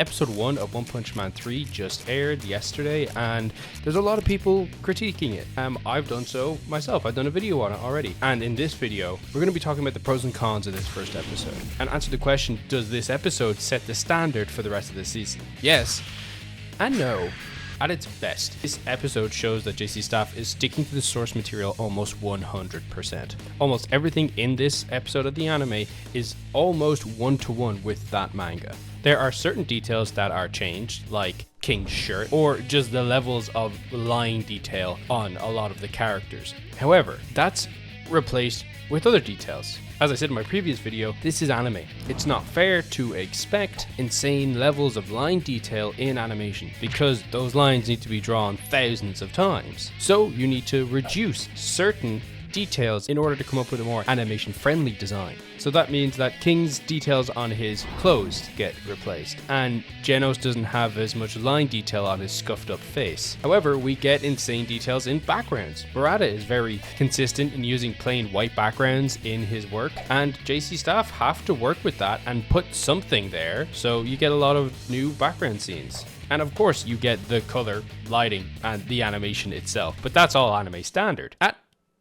Episode 1 of One Punch Man 3 just aired yesterday, and there's a lot of people critiquing it. I've done so myself. I've done a video on it already. And in this video, we're going to be talking about the pros and cons of this first episode. And answer the question, does this episode set the standard for the rest of the season? Yes and no. At its best, this episode shows that JC Staff is sticking to the source material almost 100%. Almost everything in this episode of the anime is almost one-to-one with that manga. There are certain details that are changed, like King's shirt, or just the levels of line detail on a lot of the characters. However, that's replaced with other details. As I said in my previous video, this is anime. It's not fair to expect insane levels of line detail in animation because those lines need to be drawn thousands of times. So you need to reduce certain details in order to come up with a more animation friendly design. So that means that King's details on his clothes get replaced, and Genos doesn't have as much line detail on his scuffed up face. However, we get insane details in backgrounds. Barada is very consistent in using plain white backgrounds in his work, and JC Staff have to work with that and put something there, so you get a lot of new background scenes. And of course you get the color, lighting, and the animation itself, but that's all anime standard. At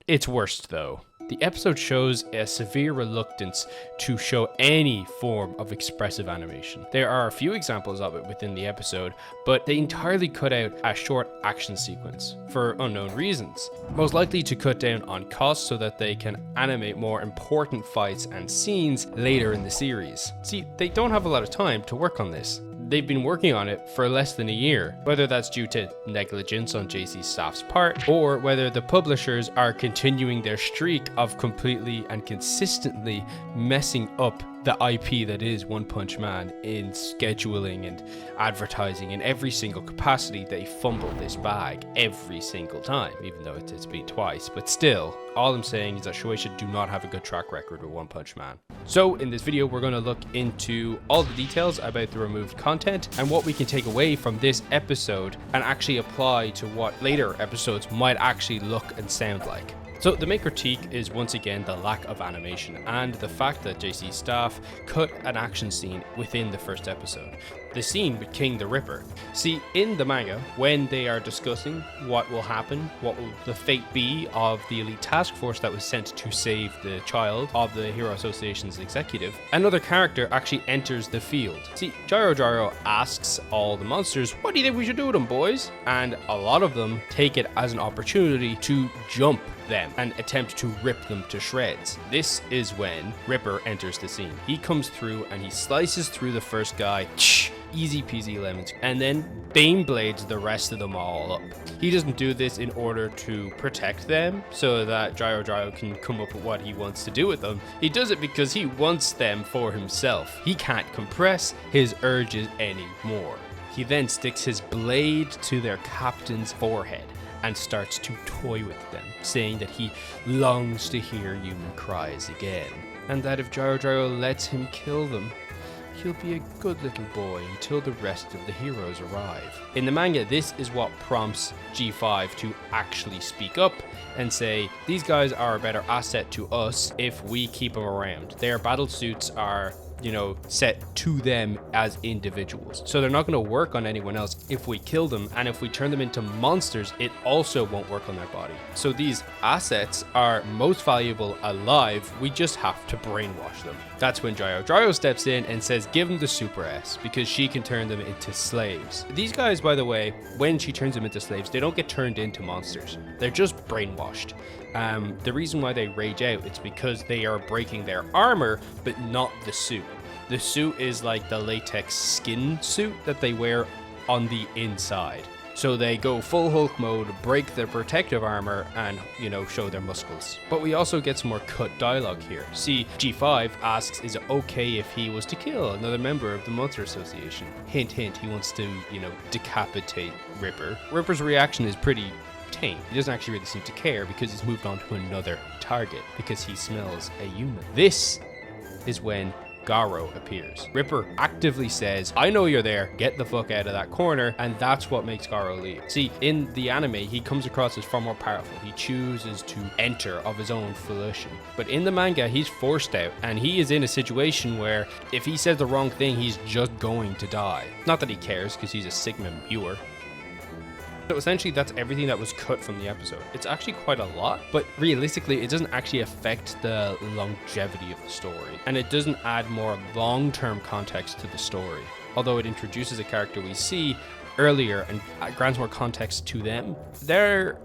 its worst though, the episode shows a severe reluctance to show any form of expressive animation. There are a few examples of it within the episode, but they entirely cut out a short action sequence for unknown reasons. Most likely to cut down on costs so that they can animate more important fights and scenes later in the series. See, they don't have a lot of time to work on this. They've been working on it for less than a year, whether that's due to negligence on JC Staff's part, or whether the publishers are continuing their streak of completely and consistently messing up the IP that is One Punch Man in scheduling and advertising. In every single capacity, they fumble this bag every single time, even though it's been twice. But still, all I'm saying is that Shueisha do not have a good track record with One Punch Man. So in this video, we're going to look into all the details about the removed content and what we can take away from this episode and actually apply to what later episodes might actually look and sound like. So the main critique is once again the lack of animation and the fact that JC Staff cut an action scene within the first episode. The scene with King the Ripper. See, in the manga, when they are discussing what will happen, what will the fate be of the elite task force that was sent to save the child of the Hero Association's executive, another character actually enters the field. See, Gyro asks all the monsters, "What do you think we should do with them, boys?" And a lot of them take it as an opportunity to jump them and attempt to rip them to shreds. This is when Ripper enters the scene. He comes through and he slices through the first guy, easy peasy lemons, and then Bane blades the rest of them all up. He doesn't do this in order to protect them so that Gyro can come up with what he wants to do with them. He does it because he wants them for himself. He can't compress his urges anymore. He then sticks his blade to their captain's forehead and starts to toy with them, saying that he longs to hear human cries again, and that if Gyro lets him kill them, he'll be a good little boy until the rest of the heroes arrive. In the manga, this is what prompts G5 to actually speak up and say, these guys are a better asset to us if we keep them around. Their battle suits are, set to them as individuals. So they're not going to work on anyone else if we kill them, and if we turn them into monsters, it also won't work on their body. So these assets are most valuable alive, we just have to brainwash them. That's when Gyro steps in and says, give them the Super S, because she can turn them into slaves. These guys, by the way, when she turns them into slaves, they don't get turned into monsters. They're just brainwashed. The reason why they rage out, it's because they are breaking their armor, but not the suit. The suit is like the latex skin suit that they wear on the inside. So they go full Hulk mode, break their protective armor, and, show their muscles. But we also get some more cut dialogue here. See, G5 asks, is it okay if he was to kill another member of the Monster Association? Hint, hint, he wants to, decapitate Ripper. Ripper's reaction is pretty tame. He doesn't actually really seem to care because he's moved on to another target because he smells a human. This is when Garo appears. Ripper actively says, I know you're there, get the fuck out of that corner, and that's what makes Garo leave. See, in the anime, he comes across as far more powerful. He chooses to enter of his own volition. But in the manga, he's forced out, and he is in a situation where if he says the wrong thing, he's just going to die. Not that he cares, because he's a Sigma viewer. So essentially that's everything that was cut from the episode. It's actually quite a lot, but realistically it doesn't actually affect the longevity of the story, and it doesn't add more long-term context to the story. Although it introduces a character we see earlier and grants more context to them, they're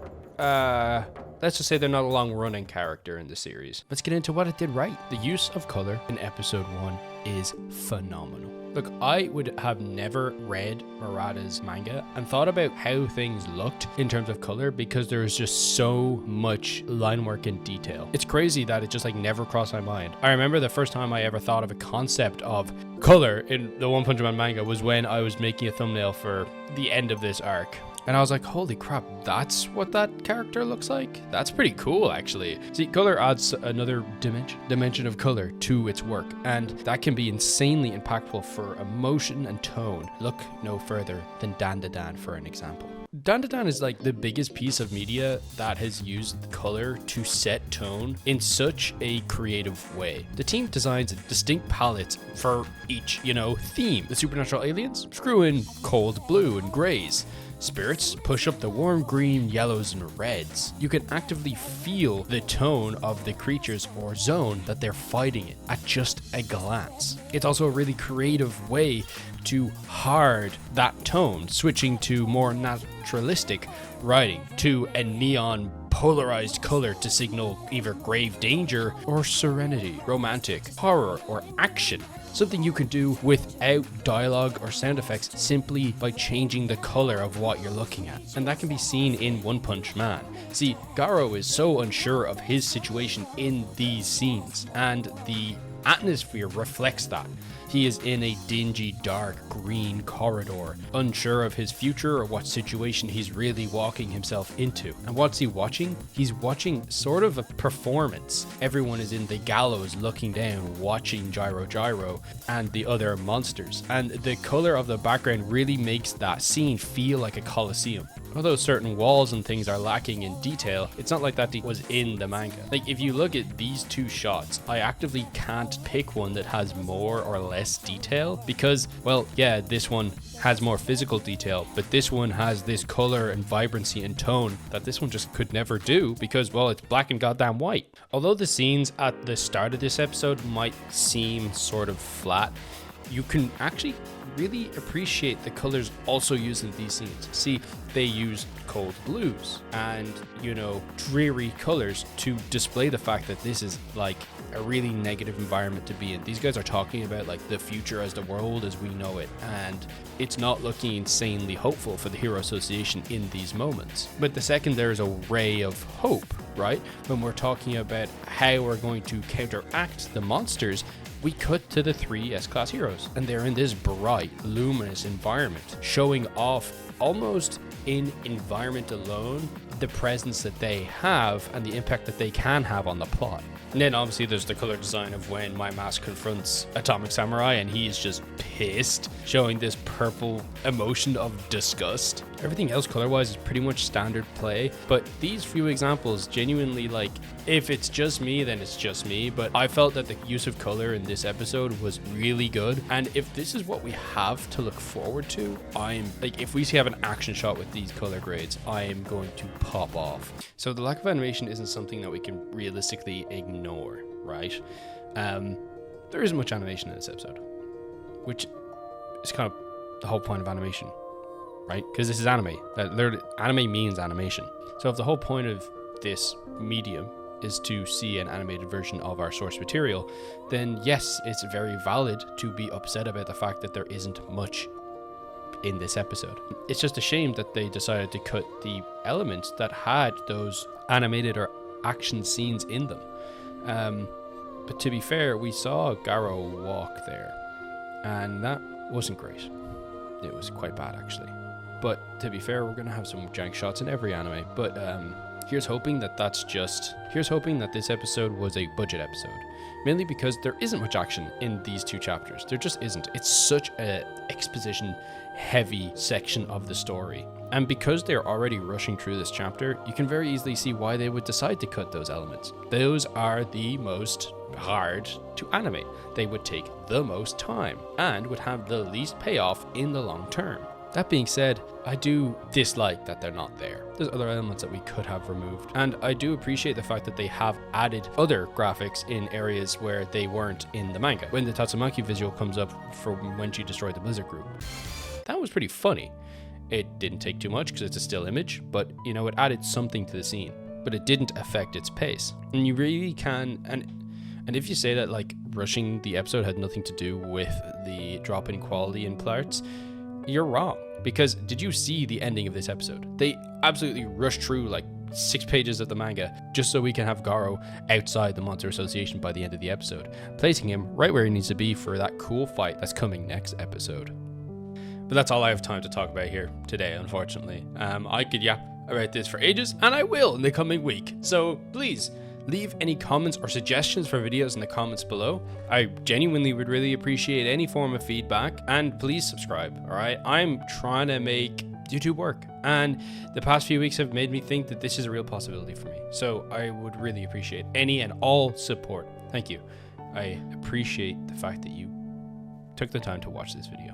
let's just say they're not a long-running character in the series. Let's get into what it did right. The use of color in episode 1 is phenomenal. Look, I would have never read Murata's manga and thought about how things looked in terms of color because there's just so much line work and detail. It's crazy that it just like never crossed my mind. I remember the first time I ever thought of a concept of color in the One Punch Man manga was when I was making a thumbnail for the end of this arc. And I was like, holy crap, that's what that character looks like? That's pretty cool, actually. See, color adds another dimension of color to its work, and that can be insanely impactful for emotion and tone. Look no further than Dan for an example. Dan is like the biggest piece of media that has used color to set tone in such a creative way. The team designs distinct palettes for each, theme. The supernatural aliens screw in cold blue and grays. Spirits push up the warm green, yellows, and reds. You can actively feel the tone of the creatures or zone that they're fighting in at just a glance. It's also a really creative way to hard that tone, switching to more naturalistic writing, to a neon polarized color to signal either grave danger or serenity, romantic, horror, or action. Something you can do without dialogue or sound effects simply by changing the color of what you're looking at. And that can be seen in One Punch Man. See, Garo is so unsure of his situation in these scenes, and the atmosphere reflects that. He is in a dingy, dark, green corridor, unsure of his future or what situation he's really walking himself into. And what's he watching? He's watching sort of a performance. Everyone is in the gallows looking down, watching Gyro and the other monsters. And the color of the background really makes that scene feel like a coliseum. Although certain walls and things are lacking in detail, it's not like that was in the manga. Like, if you look at these two shots, I actively can't pick one that has more or less detail because, well, yeah, this one has more physical detail, but this one has this color and vibrancy and tone that this one just could never do because, well, it's black and goddamn white. Although the scenes at the start of this episode might seem sort of flat, you can actually really appreciate the colors also used in these scenes. See, they use cold blues and, dreary colors to display the fact that this is like a really negative environment to be in. These guys are talking about like the future as the world as we know it, and it's not looking insanely hopeful for the Hero Association in these moments. But the second there is a ray of hope, right? When we're talking about how we're going to counteract the monsters, we cut to the 3 S-Class heroes, and they're in this bright, luminous environment, showing off almost in environment alone the presence that they have and the impact that they can have on the plot. And then obviously there's the color design of when My Mask confronts Atomic Samurai and he's just pissed, showing this purple emotion of disgust. Everything else color-wise is pretty much standard play, but these few examples genuinely, like, if it's just me, then it's just me, but I felt that the use of color in this episode was really good, and if this is what we have to look forward to, if we have an action shot with these color grades, I am going to pop off. So the lack of animation isn't something that we can realistically ignore, right? There isn't much animation in this episode, which is kind of the whole point of animation, right? Because this is anime. Anime means animation. So if the whole point of this medium is to see an animated version of our source material, then yes, it's very valid to be upset about the fact that there isn't much in this episode. It's just a shame that they decided to cut the elements that had those animated or action scenes in them. But to be fair, we saw Garo walk there, and that wasn't great. It was quite bad, actually. But to be fair, we're going to have some jank shots in every anime. But Here's hoping that this episode was a budget episode. Mainly because there isn't much action in these 2 chapters. There just isn't. It's such a exposition heavy section of the story. And because they're already rushing through this chapter, you can very easily see why they would decide to cut those elements. Those are the most hard to animate. They would take the most time and would have the least payoff in the long term. That being said, I do dislike that they're not there. There's other elements that we could have removed. And I do appreciate the fact that they have added other graphics in areas where they weren't in the manga. When the Tatsumaki visual comes up for when she destroyed the Blizzard group. That was pretty funny. It didn't take too much because it's a still image, but you know, it added something to the scene. But it didn't affect its pace. And you really can, and if you say that like rushing the episode had nothing to do with the drop in quality in parts, you're wrong. Because did you see the ending of this episode? They absolutely rushed through like 6 pages of the manga just so we can have Garo outside the Monster Association by the end of the episode, placing him right where he needs to be for that cool fight that's coming next episode. But that's all I have time to talk about here today, unfortunately. I could yap about this for ages, and I will in the coming week. So please leave any comments or suggestions for videos in the comments below. I genuinely would really appreciate any form of feedback, and please subscribe, all right? I'm trying to make YouTube work, and the past few weeks have made me think that this is a real possibility for me. So I would really appreciate any and all support. Thank you. I appreciate the fact that you took the time to watch this video.